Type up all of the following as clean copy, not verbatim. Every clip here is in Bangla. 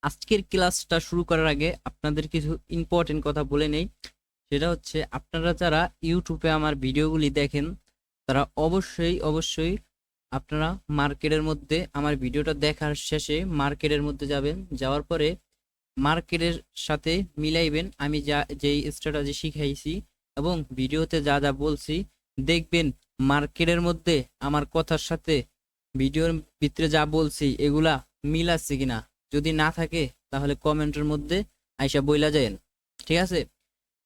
আজকের ক্লাসটা শুরু করার আগে আপনাদের কিছু ইম্পর্টেন্ট কথা বলে নেই। সেটা হচ্ছে, আপনারা যারা ইউটিউবে আমার ভিডিওগুলি দেখেন তারা অবশ্যই অবশ্যই আপনারা মার্কেটের মধ্যে আমার ভিডিওটা দেখার শেষে মার্কেটের মধ্যে যাবেন। যাওয়ার পরে মার্কেটের সাথে মিলাইবেন আমি যেই স্ট্র্যাটেজি শিখাইছি এবং ভিডিওতে যা যা বলছি, দেখবেন মার্কেটের মধ্যে আমার কথার সাথে ভিডিওর ভিতরে যা বলছি এগুলা মিল আছে কিনা। যদি না থাকে তাহলে কমেন্টের মধ্যে আইসা বইলা যায়েন, ঠিক আছে?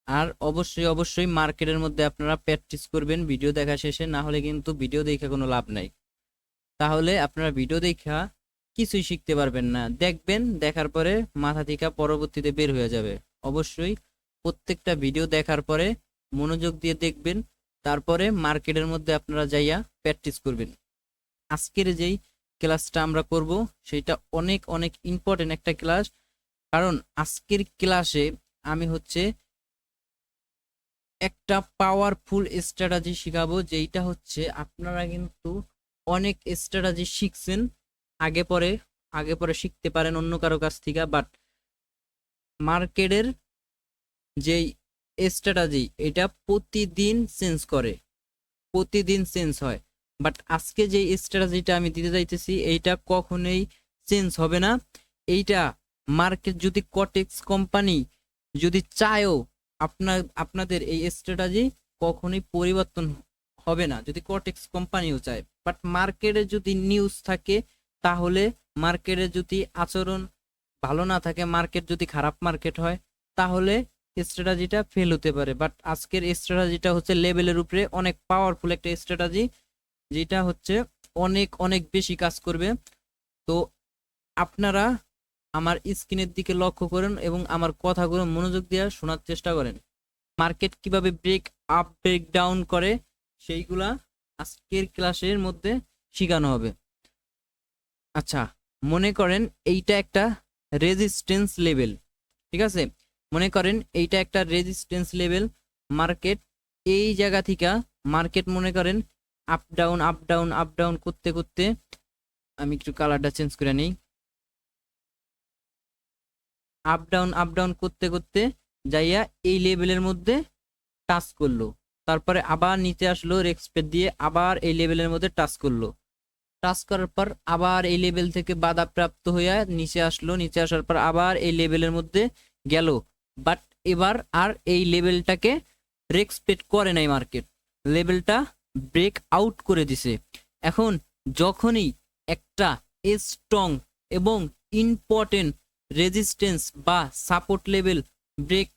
আর অবশ্যই অবশ্যই মার্কেটের মধ্যে আপনারা প্র্যাকটিস করবেন ভিডিও দেখা শেষে, না হলে কিন্তু ভিডিও দেখে কোনো লাভ নাই। তাহলে আপনারা ভিডিও দেখা কিছুই শিখতে পারবেন না, দেখবেন দেখার পরে মাথা থেকে পরবর্তীতে বের হয়ে যাবে। অবশ্যই প্রত্যেকটা ভিডিও দেখার পরে মনোযোগ দিয়ে দেখবেন, তারপরে মার্কেটের মধ্যে আপনারা যাইয়া প্র্যাকটিস করবেন। আজকের যেই ক্লাসটা আমরা করব সেটা অনেক অনেক ইম্পর্টেন্ট একটা ক্লাস, কারণ আজকের ক্লাসে আমি হচ্ছে একটা পাওয়ারফুল স্ট্র্যাটেজি শিখাবো, যেইটা হচ্ছে আপনারা কিন্তু অনেক স্ট্র্যাটেজি শিখছেন আগে পরে শিখতে পারেন অন্য কারো কাছ থেকে, বাট মার্কেটের যেই স্ট্র্যাটেজি এটা প্রতিদিন চেঞ্জ হয়। বাট আজকে যে স্ট্র্যাটেজিটা আমি দিতে যাইতেছি এইটা কখনোই চেঞ্জ হবে না। এইটা মার্কেট যদি কটেক্স কোম্পানি যদি চায়ও, আপনাদের এই স্ট্র্যাটেজি কখনোই পরিবর্তন হবে না যদি কটেক্স কোম্পানিও চায়। বাট মার্কেটে যদি নিউজ থাকে, তাহলে মার্কেটে যদি আচরণ ভালো না থাকে, মার্কেট যদি খারাপ মার্কেট হয়, তাহলে স্ট্র্যাটেজিটা ফেল হতে পারে। বাট আজকের স্ট্র্যাটেজিটা হচ্ছে লেভেলের উপরে অনেক পাওয়ারফুল একটা স্ট্র্যাটেজি, যেটা হচ্ছে অনেক অনেক বেশি কাজ করবে। তো আপনারা আমার স্ক্রিনের দিকে লক্ষ্য করেন এবং আমার কথাগুলো মনোযোগ দিয়ে শোনার চেষ্টা করেন। মার্কেট কিভাবে ব্রেক আপ ব্রেক ডাউন করে সেইগুলা আজকের ক্লাসের মধ্যে শেখানো হবে। আচ্ছা, মনে করেন এইটা একটা রেজিস্ট্যান্স লেভেল, ঠিক আছে? মনে করেন এইটা একটা রেজিস্ট্যান্স লেভেল। মার্কেট এই জায়গা থেকে মার্কেট মনে করেন up down up down up down করতে করতে, আমি একটু কালারটা চেঞ্জ করে নিই, আপ ডাউন করতে করতে যাইয়া এই লেভেলের মধ্যে টাচ করলো, তারপরে আবার নিচে আসলো রেক্সপেক্ট দিয়ে, আবার এই লেভেলের মধ্যে টাচ করলো, টাচ করার পর আবার এই লেভেল থেকে বাধাপ্রাপ্ত হইয়া নিচে আসলো, নিচে আসার পর আবার এই লেভেলের মধ্যে গেল। বাট এবার আর এই লেভেলটাকে রেসপেক্ট করে নাই মার্কেট, লেভেলটা ব্রেক আউট করে দিছে। এখন যখনই একটা স্ট্রং এবং ইম্পর্টেন্ট রেজিস্ট্যান্স বা সাপোর্ট লেভেল ব্রেক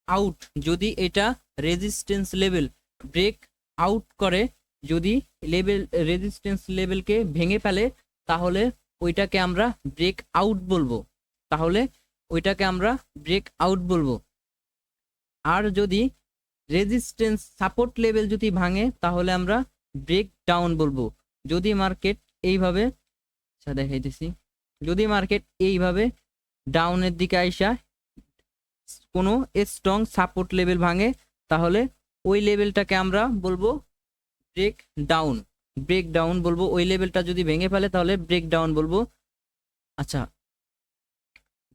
আউট, যদি এটা রেজিস্ট্যান্স লেভেল ব্রেক আউট করে, যদি লেভেল রেজিস্ট্যান্স লেভেলকে ভেঙে ফেলে, তাহলে ওইটাকে আমরা ব্রেক আউট বলবো। তাহলে ওইটাকে আমরা ব্রেক আউট বলবো। আর যদি রেজিস্ট্যান্স সাপোর্ট লেভেল যদি ভাঙে, তাহলে আমরা ব্রেক ডাউন বলবো। যদি মার্কেট এইভাবে দেখাইতেছি, যদি মার্কেট এইভাবে ডাউনের দিকে আইসা কোনো স্ট্রং সাপোর্ট লেভেল ভাঙে, তাহলে ওই লেভেলটাকে আমরা বলবো ব্রেক ডাউন। ব্রেক ডাউন বলবো। ওই লেভেলটা যদি ভেঙে ফেলে তাহলে ব্রেক ডাউন বলবো। আচ্ছা,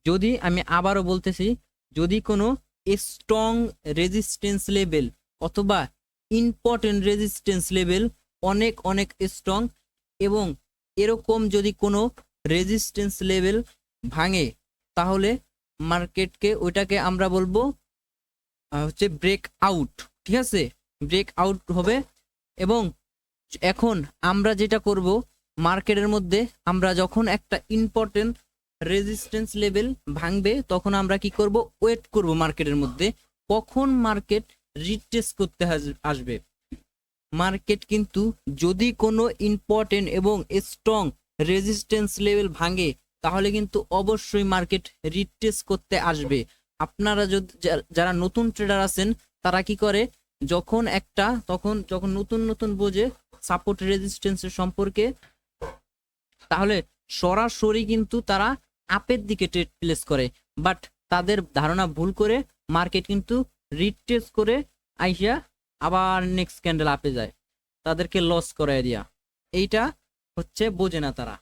যদি আমি আবারও বলতেছি, যদি কোনো স্ট্রং রেজিস্ট্যান্স লেভেল অথবা ইম্পর্টেন্ট রেজিস্ট্যান্স লেভেল অনেক অনেক স্ট্রং, এবং এরকম যদি কোনো রেজিস্ট্যান্স লেভেল ভাঙে, তাহলে মার্কেটকে ওইটাকে আমরা বলবো হচ্ছে ব্রেক আউট, ঠিক আছে? ব্রেক আউট হবে। এবং এখন আমরা যেটা করব, মার্কেটের মধ্যে আমরা যখন একটা ইম্পর্টেন্ট রেজিস্ট্যান্স লেভেল ভাঙবে, তখন আমরা কি করব, ওয়েট করব মার্কেটের মধ্যে কখন মার্কেট রিটেস্ট করতে আসবে। মার্কেট কিন্তু যদি কোনো ইম্পর্টেন্ট এবং স্ট্রং রেজিস্ট্যান্স লেভেল ভাঙে, তাহলে কিন্তু অবশ্যই মার্কেট রিটেস্ট করতে আসবে। আপনারা যদি যারা নতুন ট্রেডার আছেন, তারা কি করে, যখন নতুন নতুন বোঝে সাপোর্ট রেজিস্ট্যান্সের সম্পর্কে, তাহলে সরাসরি কিন্তু তারা আপের দিকে ট্রেড প্লেস করে। বাট তাদের ধারণা ভুল করে মার্কেট কিন্তু রিটেস্ট করে আইসা আবার নেক্সট ক্যান্ডেল আপে যায়, তাদেরকে লস করায় দিয়া। এইটা হচ্ছে বোঝে না তারা।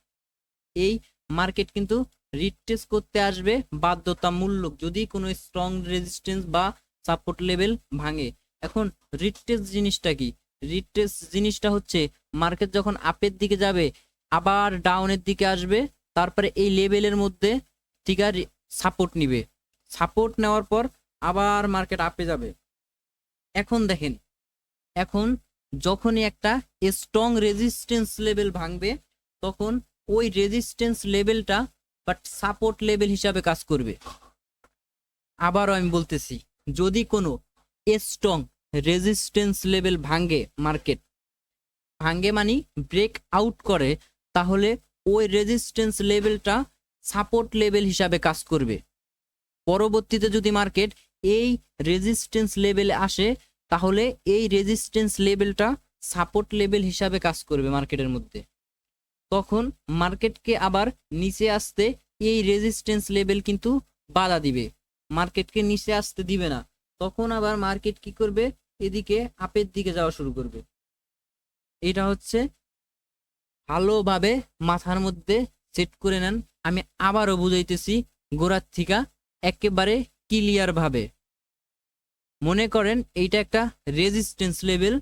এই মার্কেট কিন্তু রিটেস্ট করতে আসবে বাধ্যতামূলক যদি কোনো স্ট্রং রেজিস্ট্যান্স বা সাপোর্ট লেভেল ভাঙে। এখন রিটেস্ট জিনিসটা কি? রিটেস্ট জিনিসটা হচ্ছে মার্কেট যখন আপের দিকে যাবে আবার ডাউনের দিকে আসবে, তারপরে এই লেভেলের মধ্যে ঠিক আছে সাপোর্ট নিবে, সাপোর্ট নেওয়ার পর আবার মার্কেট আপে যাবে। এখন দেখেন, এখন যখনই একটা স্ট্রং রেজিস্ট্যান্স লেভেল ভাঙবে তখন ওই রেজিস্ট্যান্স লেভেলটা বাট সাপোর্ট লেভেল হিসাবে কাজ করবে। আবারও আমি বলতেছি, যদি কোনো স্ট্রং রেজিস্ট্যান্স লেভেল ভাঙে, মার্কেট ভাঙে মানে ব্রেক আউট করে, তাহলে ওই রেজিস্ট্যান্স লেভেলটা সাপোর্ট লেভেল হিসাবে কাজ করবে। পরবর্তীতে যদি মার্কেট এই রেজিস্ট্যান্স লেভেলে আসে তাহলে এই রেজিস্ট্যান্স লেভেলটা সাপোর্ট লেভেল হিসাবে কাজ করবে মার্কেটের মধ্যে। তখন মার্কেটকে আবার নিচে আসতে এই রেজিস্ট্যান্স লেভেল কিন্তু বাধা দিবে, মার্কেটকে নিচে আসতে দিবে না। তখন আবার মার্কেট কি করবে? এদিকে আপের দিকে যাওয়া শুরু করবে। এটা হচ্ছে ভালোভাবে মাথার মধ্যে সেট করে নেন। আমি আবারও বুঝাইতেছি গোড়ার থিকা একেবারে ক্লিয়ার ভাবে। মনে করেন এইটা একটা রেজিস্ট্যান্স লেভেল,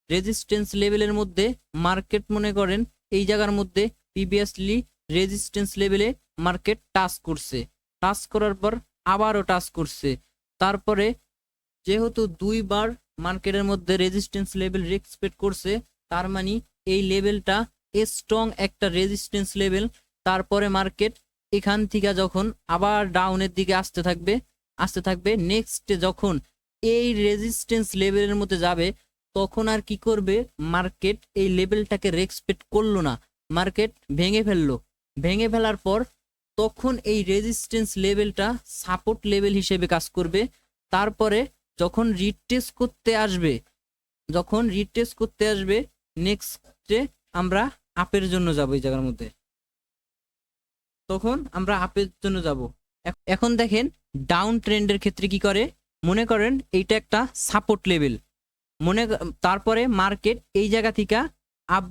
রেজিস্ট্যান্স লেভেলের মধ্যে মার্কেট মনে করেন এই জায়গার মধ্যে প্রিভিয়াসলি রেজিস্ট্যান্স লেভেলে মার্কেট টাচ করছে, টাচ করার পর আবারও টাচ করছে, তারপরে যেহেতু দুইবার মার্কেটের মধ্যে রেজিস্ট্যান্স লেভেল রেসপেক্ট করছে তার মানে এই লেভেলটা স্ট্রং একটা রেজিস্ট্যান্স লেভেল। তারপরে মার্কেট এখান থেকে যখন আবার ডাউনের দিকে আসতে থাকবে নেক্সট যখন এই রেজিস্ট্যান্স লেভেলের মধ্যে যাবে তখন আর কি করবে? মার্কেট এই লেভেলটাকে রেসপেক্ট করলো না, মার্কেট ভেঙে ফেললো। ভেঙে ফেলার পর তখন এই রেজিস্ট্যান্স লেভেলটা সাপোর্ট লেভেল হিসেবে কাজ করবে। তারপরে যখন রিটেস্ট করতে আসবে, যখন রিটেস্ট করতে আসবে নেক্সটে আমরা আপের জন্য যাব, এই জায়গার মধ্যে তখন আমরা আপের জন্য যাব। এখন দেখেন ডাউন ট্রেন্ডের ক্ষেত্রে কি করে, মনে করেন এইটা একটা সাপোর্ট লেভেল, তারপরে মার্কেট এই জায়গা থেকে আপ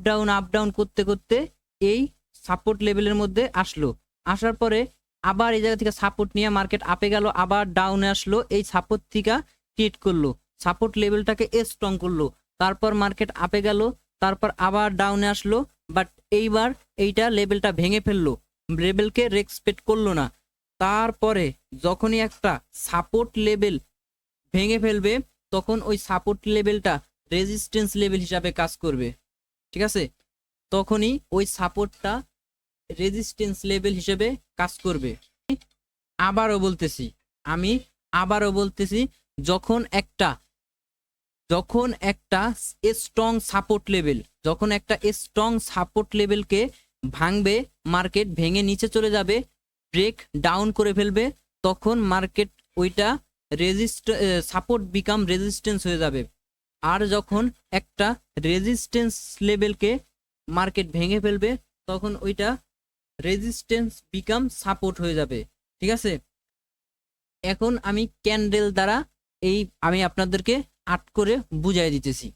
ডাউন করতে করতে এই সাপোর্ট লেভেলের মধ্যে আসলো, আসার পরে আবার এই জায়গা থেকে সাপোর্ট নিয়ে মার্কেট আপে গেল, আবার ডাউনে আসলো, এই সাপোর্ট থেকে ক্রিয়েট করলো, সাপোর্ট লেভেলটাকে স্ট্রং করলো, তারপর মার্কেট আপে গেল, তারপর আবার ডাউনে আসলো, বাট এইবার এইটা লেভেলটা ভেঙে ফেললো, লেভেলকে রেসপেক্ট করলো না। তারপরে যখনই একটা সাপোর্ট লেভেল ভেঙে ফেলবে তখন ওই সাপোর্ট লেভেলটা রেজিস্ট্যান্স লেভেল হিসাবে কাজ করবে, ঠিক আছে? তখনই ওই সাপোর্টটা রেজিস্ট্যান্স লেভেল হিসেবে কাজ করবে। আবারও বলতেছি, আমি আবারও বলতেছি, যখন একটা স্ট্রং সাপোর্ট লেভেল, যখন একটা স্ট্রং সাপোর্ট লেভেলকে ভাঙবে, মার্কেট ভেঙে নিচে চলে যাবে, ব্রেক ডাউন করে ফেলবে, তখন মার্কেট ওইটা সাপোর্ট বিকাম রেজিস্ট্যান্স হয়ে যাবে। আর যখন একটা রেজিস্ট্যান্স লেভেলকে মার্কেট ভেঙে ফেলবে তখন ওইটা রেজিস্ট্যান্স বিকাম সাপোর্ট হয়ে যাবে, ঠিক আছে? এখন আমি ক্যান্ডেল দ্বারা আমি আপনাদেরকে আট করে বুঝাই দিতেছি।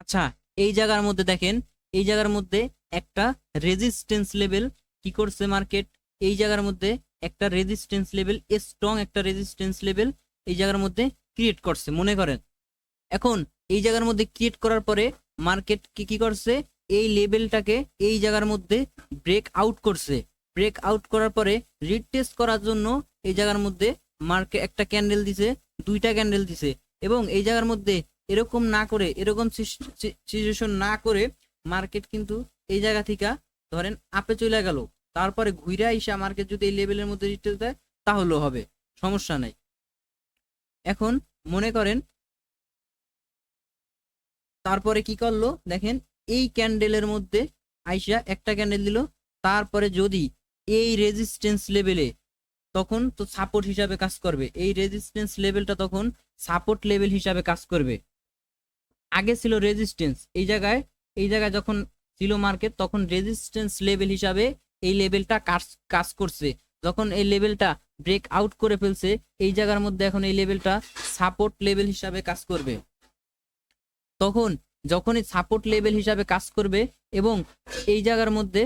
আচ্ছা, এই জায়গার মধ্যে দেখেন, এই জায়গার মধ্যে একটা রেজিস্ট্যান্স লেভেল কি করছে মার্কেট, এই জায়গার মধ্যে একটা রেজিস্ট্যান্স লেভেল, স্ট্রং একটা রেজিস্ট্যান্স লেভেল এই জায়গার মধ্যে ক্রিয়েট করছে মনে করেন। এখন এই জায়গার মধ্যে ক্রিয়েট করার পরে মার্কেট কি করছে, এই লেভেলটাকে এই জায়গার মধ্যে ব্রেক আউট করছে, ব্রেক আউট করার পরে রিটেস্ট করার জন্য এই জায়গার মধ্যে মার্কেট একটা ক্যান্ডেল দিছে, দুইটা ক্যান্ডেল দিছে, এবং এই জায়গার মধ্যে এরকম না করে, এরকম সিচুয়েশন না করে মার্কেট কিন্তু এই জায়গা থেকে ধরেন আপে চলে গেল, তারপরে ঘুরে আইসা মার্কেট যদি এই লেভেলের মধ্যে রিটেস্ট দেয় তাহলেও হবে, সমস্যা নাই। এখন মনে করেন তারপরে কি করলো দেখেন, এই ক্যান্ডেলের মধ্যে আইসা একটা ক্যান্ডেল দিল, তারপরে যদি এই রেজিস্ট্যান্স লেভেলে, তখন তো সাপোর্ট হিসাবে কাজ করবে, এই রেজিস্ট্যান্স লেভেলটা তখন সাপোর্ট লেভেল হিসাবে কাজ করবে। আগে ছিল রেজিস্ট্যান্স, এই জায়গায় যখন ছিল মার্কেট তখন রেজিস্ট্যান্স লেভেল হিসাবে এই লেভেলটা কাজ করছে, যখন এই লেভেলটা ব্রেক আউট করে ফেলছে এই জায়গার মধ্যে এখন এই লেভেলটা সাপোর্ট লেভেল হিসাবে কাজ করবে। তখন যখনই সাপোর্ট লেভেল হিসাবে কাজ করবে এবং এই জায়গার মধ্যে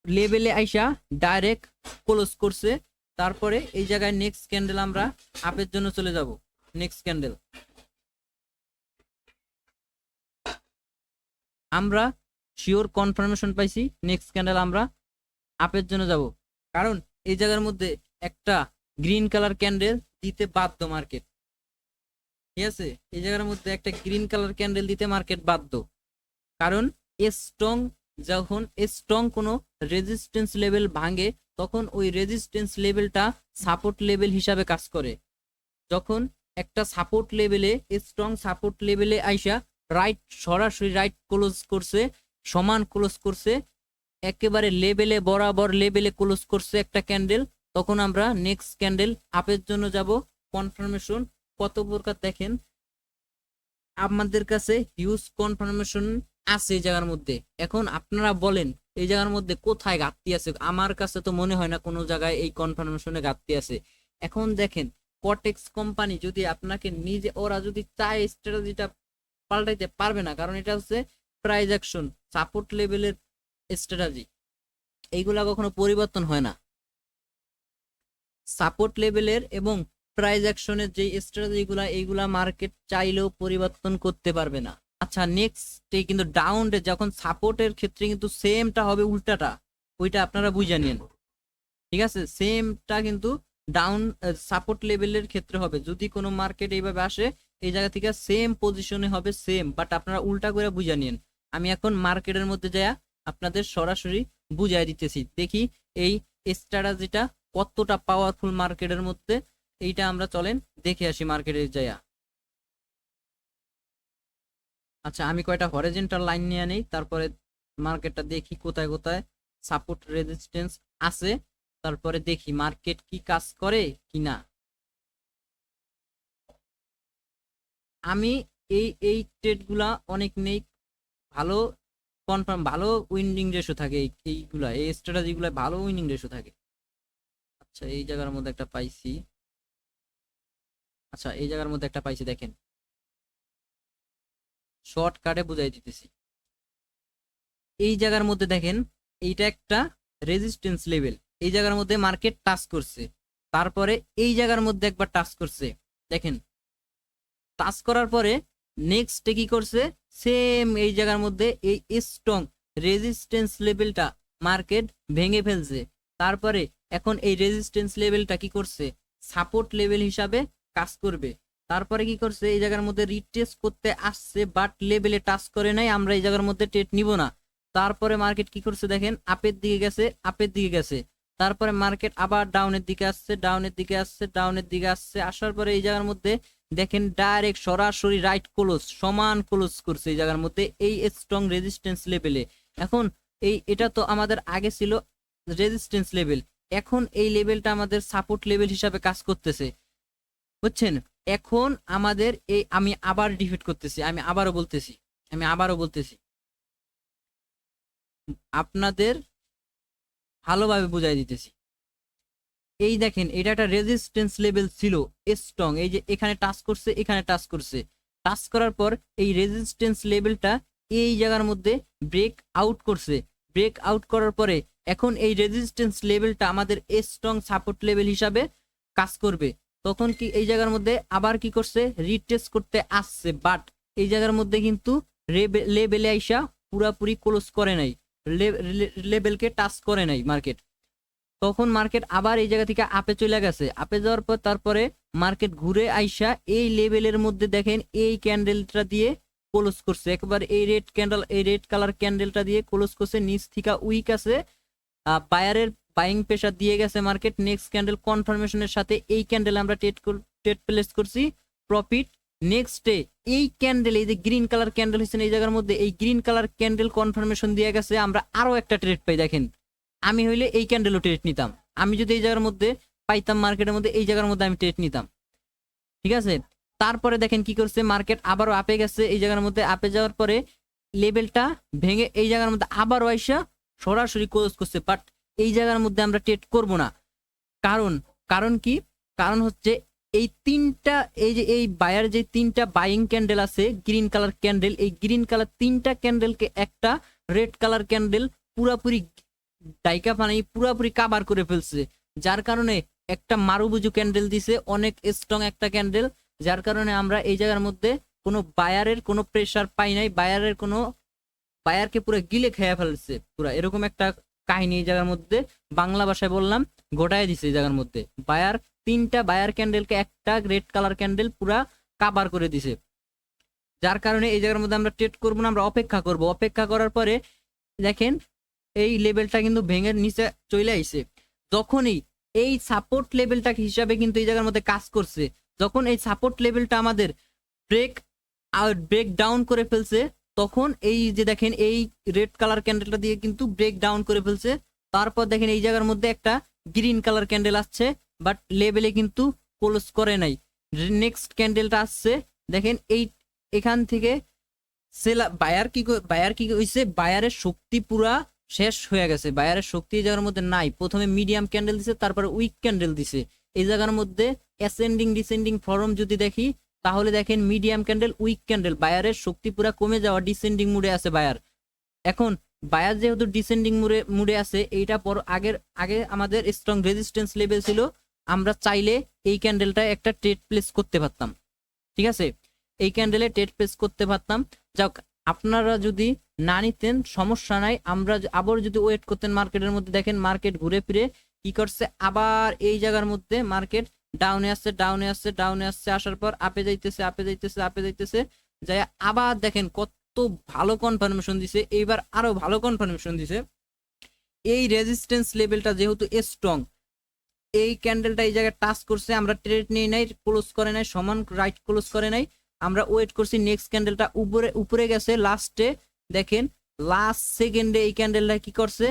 লেভেলে আইসা ডাইরেক্ট ক্লোজ করছে, তারপরে এই জায়গায় নেক্সট ক্যান্ডেল আমরা আপের জন্য চলে যাব। নেক্সট ক্যান্ডেল আমরা শিওর কনফার্মেশন পাইছি, নেক্সট ক্যান্ডেল আমরা আপের জন্য যাব, কারণ এই জায়গার মধ্যে একটা গ্রিন কালার ক্যান্ডেল দিতে বাধ্য মার্কেট। ঠিক আছে, এই জায়গার মধ্যে একটা গ্রিন কালার ক্যান্ডেল দিতে মার্কেট বাধ্য, কারণ স্ট্রং যখন স্ট্রং কোনো রেজিস্ট্যান্স লেভেল ভাঙে তখন ওই রেজিস্ট্যান্স লেভেলটা সাপোর্ট লেভেল হিসাবে কাজ করে। যখন একটা সাপোর্ট লেভেলে স্ট্রং সাপোর্ট লেভেলে আইসা রাইট সরাসরি রাইট ক্লোজ করছে, সমান ক্লোজ করছে, একেবারে লেভেলে বরাবর লেভেলে ক্লোজ করছে একটা ক্যান্ডেল, তখন আমরা নেক্সট ক্যান্ডেল আপের জন্য যাব। কনফার্মেশন কত প্রকার দেখেন, আমাদের কাছে হিউজ কনফার্মেশন আছে এই জায়গার মধ্যে। এখন আপনারা বলেন এই জায়গার মধ্যে কোথায় ঘাটতি আছে? আমার কাছে তো মনে হয় না কোনো জায়গায় এই কনফার্মেশনে ঘাটতি আছে। এখন দেখেন কটেক্স কোম্পানি যদি আপনাকে নিজে, ওরা যদি চায় স্ট্র্যাটেজিটা পাল্টাইতে পারবে না, কারণ এটা হচ্ছে প্রাইস অ্যাকশন সাপোর্ট লেভেলের স্ট্র্যাটেজি, এইগুলা কখনো পরিবর্তন হয় না। সাপোর্ট লেভেলের এবং প্রাইস অ্যাকশনের যে স্ট্র্যাটেজিগুলা, এইগুলা মার্কেট চাইলেও পরিবর্তন করতে পারবে না। আচ্ছা, নেক্সটে কিন্তু ডাউনে যখন সাপোর্টের ক্ষেত্রে কিন্তু সেমটা হবে উল্টাটা, ওইটা আপনারা বুঝে নিন। ঠিক আছে, সেমটা কিন্তু ডাউন সাপোর্ট লেভেলের ক্ষেত্রে হবে। যদি কোনো মার্কেট এইভাবে আসে এই জায়গা থেকে সেম পজিশনে হবে সেম, বাট আপনারা উল্টা করে বুঝে নিন। আমি এখন মার্কেটের মধ্যে যাইয়া আপনাদের সরাসরি বুঝাই দিতেছি, দেখি এই স্ট্র্যাটেজিটা কতটা পাওয়ারফুল মার্কেটের মধ্যে, এইটা আমরা চলেন দেখে আসি মার্কেটে যাইয়া। আচ্ছা, আমি কয়টা হরিজন্টাল লাইন নিয়ে নেই, তারপরে মার্কেটটা দেখি কোথায় কোথায় সাপোর্ট রেজিস্ট্যান্স আছে, তারপরে দেখি মার্কেট কি কাজ করে কিনা। আমি এই ট্রেডগুলা অনেক নেই, ভালো কনফার্ম ভালো উইনিং রেশো থাকে, এইগুলা এই স্ট্র্যাটেজিগুলা ভালো উইনিং রেশো থাকে। আচ্ছা, এই জায়গার মধ্যে একটা পাইছি। আচ্ছা, এই জায়গার মধ্যে একটা পাইছি, দেখেন শর্টকাটে বুঝাই দিতেছি। এই জায়গার মধ্যে দেখেন এইটা একটা রেজিস্ট্যান্স লেভেল, এই জায়গার মধ্যে মার্কেট টাচ করছে, তারপরে এই জায়গার মধ্যে একবার টাচ করছে, দেখেন টাচ করার পরে নেক্সটে কি করছে, সেম এই জায়গার মধ্যে এই স্ট্রং রেজিস্ট্যান্স লেভেলটা মার্কেট ভেঙে ফেলছে। তারপরে এখন এই রেজিস্ট্যান্স লেভেলটা কি করছে, সাপোর্ট লেভেল হিসাবে কাজ করবে। তারপরে কি করছে, এই জায়গার মধ্যে রিটেস্ট করতে আসছে, বাট লেভেলে টাচ করে নাই, আমরা এই জায়গার মধ্যে ট্রেড নিব না। তারপরে মার্কেট কি করছে দেখেন, আপের দিকে গেছে, আপের দিকে গেছে, তারপরে মার্কেট আবার ডাউনের দিকে আসছে, ডাউনের দিকে আসছে, ডাউনের দিকে আসছে, আসার পরে এই জায়গার মধ্যে দেখেন ডাইরেক্ট সরাসরি রাইট ক্লোজ সমান ক্লোজ করছে এই জায়গার মধ্যে এই স্ট্রং রেজিস্ট্যান্স লেভেলে। এখন এটা তো আমাদের আগে ছিল রেজিস্ট্যান্স লেভেল, এখন এই লেভেলটা আমাদের সাপোর্ট লেভেল হিসাবে কাজ করতেছে, বুঝছেন? এখন আমাদের এই, আমি আবার ডিফিট করতেছি, আমি আবারও বলতেছি আপনাদের ভালোভাবে বুঝাই দিতেছি। এই দেখেন এটা একটা রেজিস্ট্যান্স লেভেল ছিল স্ট্রং, এই যে এখানে টাচ করছে, এখানে টাচ করছে, টাচ করার পর এই রেজিস্ট্যান্স লেভেলটা এই জায়গার মধ্যে ব্রেক আউট করছে, ব্রেক আউট করার পরে এখন এই রেজিস্ট্যান্স লেভেলটা আমাদের স্ট্রং সাপোর্ট লেভেল হিসাবে কাজ করবে। তখন কি এই জায়গার মধ্যে আবার কি করছে, রিটেস্ট করতে আসছে, বাট এই জায়গার মধ্যে কিন্তু লেভেলে আইসা পুরাপুরি ক্লোজ করে নাই, লেভেলকে টাচ করে নাই মার্কেট। তখন মার্কেট আবার এই জায়গা থেকে আপে চলে গেছে, আপে যাওয়ার পর তারপরে মার্কেট ঘুরে আইসা এই লেভেলের মধ্যে দেখেন এই ক্যান্ডেলটা দিয়ে ক্লোজ করছে, একবার এই রেড ক্যান্ডেল, এই রেড কালার ক্যান্ডেলটা দিয়ে ক্লোজ করছে, নিচ থেকে উইক আছে, বায়ারের বাইং প্রেসার দিয়ে গেছে মার্কেট। নেক্সট ক্যান্ডেল কনফার্মেশনের সাথে এই ক্যান্ডেল আমরা ট্রেড প্লেস করছি, প্রফিট। নেক্সট ডে এই ক্যান্ডেল, এই যে গ্রিন কালার ক্যান্ডেল হচ্ছে এই জায়গার মধ্যে, এই গ্রিন কালার ক্যান্ডেল কনফার্মেশন দিয়ে গেছে, আমরা আরো একটা ট্রেড পাই। দেখেন আমি হইলে এই ক্যান্ডেলও ট্রেড নিতাম, আমি যদি এই জায়গার মধ্যে পাইতাম মার্কেটের মধ্যে, এই জায়গার মধ্যে আমি ট্রেড নিতাম। ঠিক আছে, তারপরে দেখেন কি করছে, মার্কেট আবারও আপে গেছে, এই জায়গার মধ্যে আপে যাওয়ার পরে লেভেলটা ভেঙে এই জায়গার মধ্যে আবারও আইসা সরাসরি ক্লোজ করছে, বাট এই জায়গার মধ্যে আমরা ট্রেড করব না। কারণ কি, কারণ হচ্ছে এই তিনটা, এই যে এই বায়ার যে তিনটা বাইং ক্যান্ডেল আছে গ্রিন কালার ক্যান্ডেল, এই গ্রিন কালার তিনটা ক্যান্ডেলকে একটা রেড কালার ক্যান্ডেল পুরাপুরি ডাইকা পানি পুরাপুরি কাভার করে ফেলছে, যার কারণে একটা মারুবুজু ক্যান্ডেল দিছে, অনেক স্ট্রং একটা ক্যান্ডেল, যার কারণে আমরা এই জায়গার মধ্যে কোনো বায়ারের কোনো প্রেসার পাই নাই, বায়ারকে পুরো গিলে খেয়ে ফেলছে পুরো, এরকম একটা কাহিনী এই জায়গার মধ্যে বাংলা ভাষায় বললাম গোটায় দিছে এই জায়গার মধ্যে। তিনটা বায়ার ক্যান্ডেলকে একটা রেড কালার ক্যান্ডেল পুরা কাভার করে দিছে, যার কারণে এই জায়গার মধ্যে আমরা ট্রেড করবো না, আমরা অপেক্ষা করব। অপেক্ষা করার পরে দেখেন এই লেভেলটা কিন্তু ভেঙে নিচে চলে আইছে। যখনই এই সাপোর্ট লেভেলটা হিসাবে কিন্তু এই জায়গার মধ্যে কাজ করছে, যখন এই সাপোর্ট লেভেলটা আমাদের ব্রেক ডাউন করে ফেলছে, তখন এই যে দেখেন এই রেড কালার ক্যান্ডেলটা দিয়ে কিন্তু ব্রেক ডাউন করে ফেলছে। তারপর দেখেন এই জায়গার মধ্যে একটা গ্রিন কালার ক্যান্ডেল আসছে, বাট লেভেলে কিন্তু ক্লোজ করে নাই। নেক্সট ক্যান্ডেলটা আসছে, দেখেন এখান থেকে বায়ার কি হইছে, বায়ারের শক্তি পুরা শেষ হয়ে গেছে, বায়ারের শক্তি এই জায়গার মধ্যে নাই। প্রথমে মিডিয়াম ক্যান্ডেল দিছে, তারপরে উইক ক্যান্ডেল দিছে। এই জায়গার মধ্যে অ্যাসেন্ডিং ডিসেন্ডিং ফর্ম যদি দেখি, তাহলে দেখেন মিডিয়াম ক্যান্ডেল উইক ক্যান্ডেল, বায়ারের শক্তি পুরা কমে যাওয়া, ডিসেন্ডিং মুডে আছে বায়ার। এখন বায়ার যেহেতু ডিসেন্ডিং মুডে আছে, এইটা আগে আমাদের স্ট্রং রেজিস্ট্যান্স লেভেল ছিল, আমরা চাইলে এই ক্যান্ডেলটা একটা ট্রেড প্লেস করতে পারতাম, ঠিক আছে, এই ক্যান্ডেলে ট্রেড প্লেস করতে পারতাম। যাক, আপনারা যদি না নিতেন সমস্যা নাই, আমরা আবার যদি ওয়েট করতেন মার্কেটের মধ্যে, দেখেন মার্কেট ঘুরে ফিরে কি করছে, আবার এই জায়গার মধ্যে মার্কেট ডাউনে আসছে, আসার পর আপে যাইতেছে, যাই আবার দেখেন কত ভালো কনফার্মেশন দিছে, এইবার আরো ভালো কনফার্মেশন দিছে। এই রেজিস্ট্যান্স লেভেলটা যেহেতু স্ট্রং, এই ক্যান্ডেলটা এই জায়গায় টাচ করছে, আমরা ট্রেড নিয়ে নাই, ক্লোজ করে নাই, সমান রাইট ক্লোজ করে নাই, আমরা ওয়েট করছি। নেক্সট ক্যান্ডেলটা উপরে গেছে, লাস্টে দেখেন লাস্ট সেকেন্ডে এই ক্যান্ডেলটা কি করছে,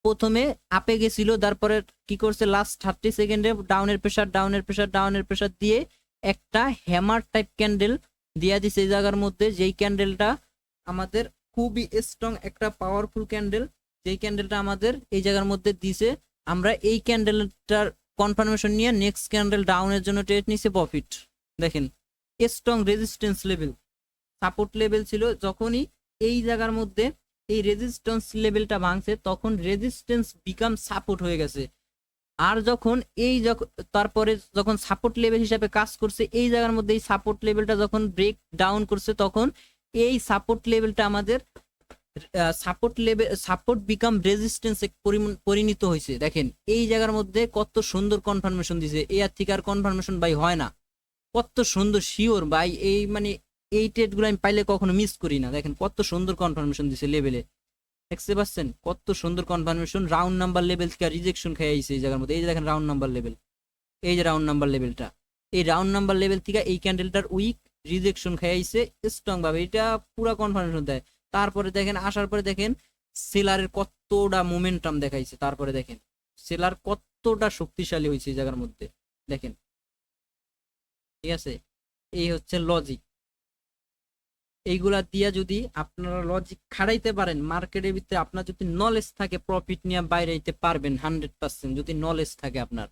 প্রথমে আপে গেছিল, তারপরে কি করছে লাস্ট 30 সেকেন্ডে ডাউনের প্রেসার দিয়ে একটা হ্যামার টাইপ ক্যান্ডেল দিয়া দিছে এই জায়গার মধ্যে, যেই ক্যান্ডেলটা আমাদের খুবই স্ট্রং একটা পাওয়ারফুল ক্যান্ডেল, যেই ক্যান্ডেলটা আমাদের এই জায়গার মধ্যে দিছে। আমরা এই ক্যান্ডেলটার কনফার্মেশন নিয়ে নেক্সট ক্যান্ডেল ডাউনের জন্য ট্রেড নিছে, প্রফিট। দেখেন strong resistance level, support level ছিল, যখনই এই জায়গার মধ্যে এই রেজিস্ট্যান্স লেভেলটা ভাঙছে, তখন রেজিস্ট্যান্স বিকাম সাপোর্ট হয়ে গেছে। আর তারপরে যখন সাপোর্ট লেভেল হিসাবে কাজ করছে, এই জায়গার মধ্যে এই সাপোর্ট লেভেলটা যখন ব্রেক ডাউন করছে, তখন এই সাপোর্ট লেভেলটা আমাদের সাপোর্ট বিকাম রেজিস্ট্যান্স পরিণত হয়েছে। দেখেন এই জায়গার মধ্যে কত সুন্দর কনফার্মেশন দিছে, এর থেকে আর কনফার্মেশন ভাই হয় না, কত সুন্দর শিওর ভাই, এই মানে এই ট্রেড গুলো আমি পাইলে কখনো মিস করি না। দেখেন কত সুন্দর কনফার্মেশন দিছে লেভেলে, দেখতে পাচ্ছেন কত সুন্দর কনফার্মেশন। রাউন্ড নাম্বার লেভেল থেকে রিজেকশন খেয়ে আইছে এই জায়গার মধ্যে, এই যে দেখেন রাউন্ড নাম্বার লেভেল, এই যে রাউন্ড নাম্বার লেভেলটা, এই রাউন্ড নাম্বার লেভেল থেকে এই ক্যান্ডেলটার উইক রিজেকশন খেয়ে আইছে স্ট্রং ভাবে, এটা পুরো কনফার্মেশন দেয়। তারপরে দেখেন আসার পরে দেখেন সেলারের কতটা মোমেন্টাম দেখাইছে, তারপরে দেখেন সেলার কতটা শক্তিশালী হয়েছে এই জায়গার মধ্যে, দেখেন, ঠিক আছে। এই হচ্ছে লজিক, এইগুলা দিয়া যদি আপনারা লজিক খাড়াইতে পারেন মার্কেটের ভিতরে, আপনার যদি নলেজ থাকে প্রফিট নিয়ে বাইরে আইতে পারবেন 100%, যদি নলেজ থাকে আপনার,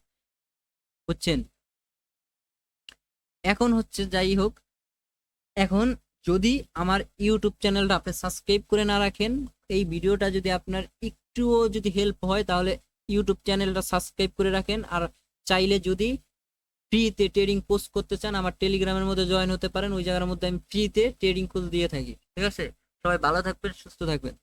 বুঝছেন। এখন হচ্ছে যাই হোক, এখন যদি আমার ইউটিউব চ্যানেলটা আপনি সাবস্ক্রাইব করে না রাখেন, এই ভিডিওটা যদি আপনার একটুও যদি হেল্প হয়, তাহলে ইউটিউব চ্যানেলটা সাবস্ক্রাইব করে রাখেন। আর চাইলে যদি ফ্রিতে ট্রেডিং পোস্ট করতে চান, আমার টেলিগ্রামের মধ্যে জয়েন হতে পারেন, ওই জায়গার মধ্যে আমি ফ্রিতে ট্রেডিং কোর্স দিয়ে থাকি, ঠিক আছে। সবাই ভালো থাকবেন, সুস্থ থাকবেন।